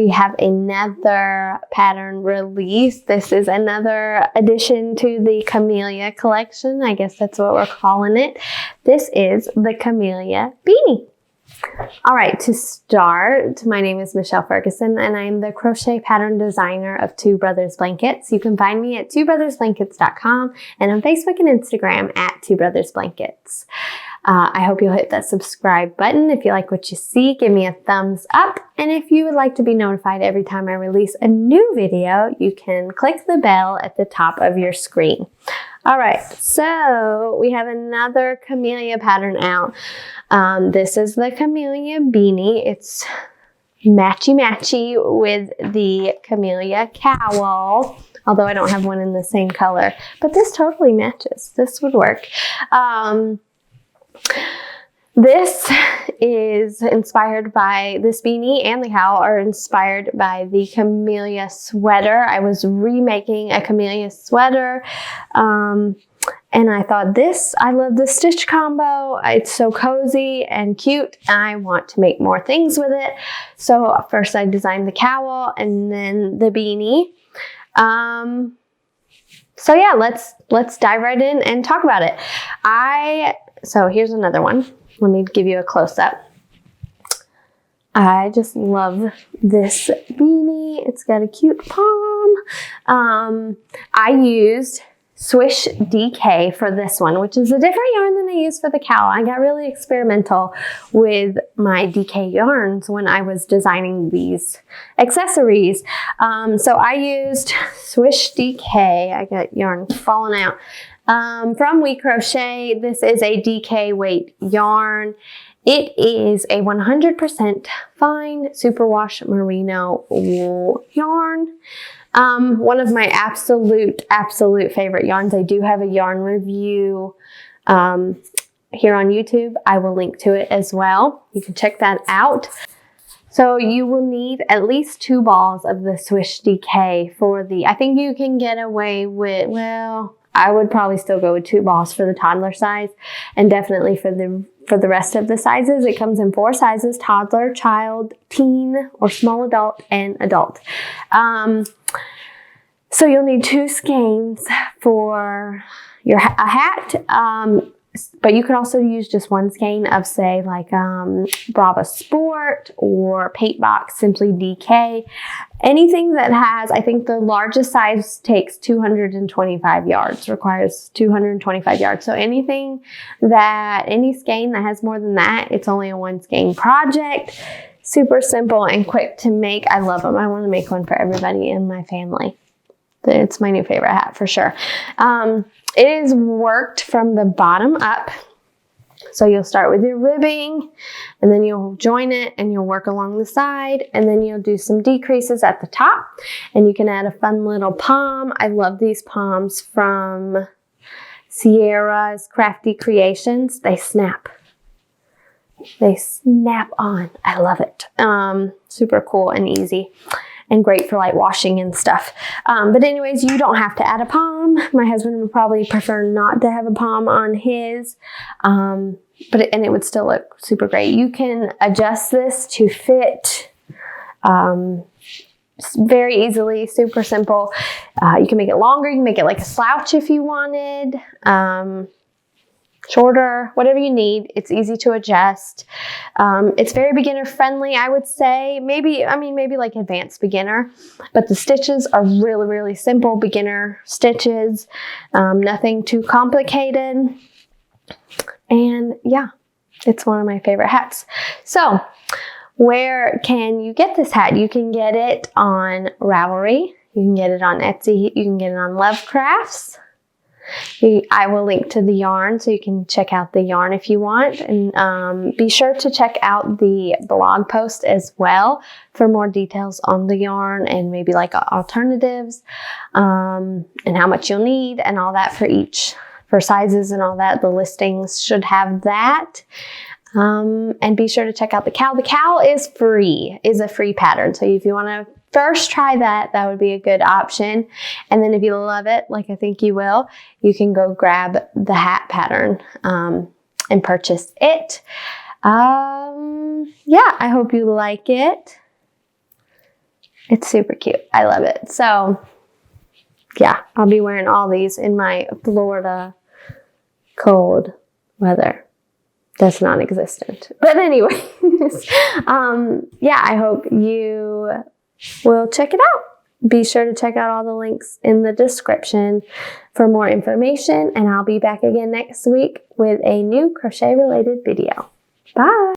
we have another pattern release. This is another addition to the Camellia collection. I guess that's what we're calling it. This is the Camellia beanie. All right, to start, my name is Michelle Ferguson, and I'm the crochet pattern designer of Two Brothers Blankets. You can find me at twobrothersblankets.com and on Facebook and Instagram at Two Brothers Blankets. I hope you'll hit that subscribe button. If you like what you see, give me a thumbs up. And if you would like to be notified every time I release a new video, you can click the bell at the top of your screen. All right, so we have another Camellia pattern out. This is the Camellia beanie. It's matchy-matchy with the Camellia cowl, although I don't have one in the same color. But this totally matches. This would work. This is inspired by, this beanie and the cowl are inspired by the Camellia sweater. I was remaking a Camellia sweater, and I thought I love the stitch combo. It's so cozy and cute. I want to make more things with it. So first I designed the cowl and then the beanie. So yeah, let's dive right in and talk about it. So here's another one. Let me give you a close-up. I just love this beanie. It's got a cute pom. I used Swish DK for this one, which is a different yarn than I used for the cowl. I got really experimental with my DK yarns when I was designing these accessories. So I used Swish DK. I got yarn falling out. From We Crochet. This is a DK weight yarn. It is a 100% fine superwash merino wool yarn. One of my absolute favorite yarns. I do have a yarn review here on YouTube. I will link to it as well. You can check that out. So you will need at least 2 balls of the Swish DK for I think you can get away with, well, I would probably still go with 2 balls for the toddler size, and definitely for the rest of the sizes. It comes in 4 sizes: toddler, child, teen, or small adult, and adult. So you'll need 2 skeins for a hat, but you could also use just 1 skein of, say, like Brava Sport or Paint Box Simply DK. Anything that has, I think the largest size takes 225 yards, requires 225 yards. So any skein that has more than that, it's only a 1 skein project. Super simple and quick to make. I love them. I want to make one for everybody in my family. It's my new favorite hat for sure. It is worked from the bottom up. So you'll start with your ribbing, and then you'll join it and you'll work along the side, and then you'll do some decreases at the top, and you can add a fun little pom. I love these poms from Sierra's Crafty Creations. They snap on. I love it. Super cool and easy. And great for like washing and stuff. But anyways, you don't have to add a pom. My husband would probably prefer not to have a pom on his, and it would still look super great. You can adjust this to fit very easily, super simple. You can make it longer. You can make it like a slouch if you wanted. Shorter, whatever you need. It's easy to adjust. It's very beginner friendly, I would say. Maybe like advanced beginner, but the stitches are really, really simple beginner stitches. Nothing too complicated. And yeah, it's one of my favorite hats. So where can you get this hat? You can get it on Ravelry. You can get it on Etsy. You can get it on Love Crafts. I will link to the yarn so you can check out the yarn if you want, and be sure to check out the blog post as well for more details on the yarn and maybe like alternatives, and how much you'll need and all that for sizes and all that. The listings should have that. And be sure to check out the cowl. The cowl is a free pattern. So if you want to first try that, that would be a good option. And then if you love it, like I think you will, you can go grab the hat pattern and purchase it. Yeah, I hope you like it. It's super cute. I love it. So yeah, I'll be wearing all these in my Florida cold weather. That's non-existent. But anyways, yeah, I hope you will check it out. Be sure to check out all the links in the description for more information, and I'll be back again next week with a new crochet related video. Bye.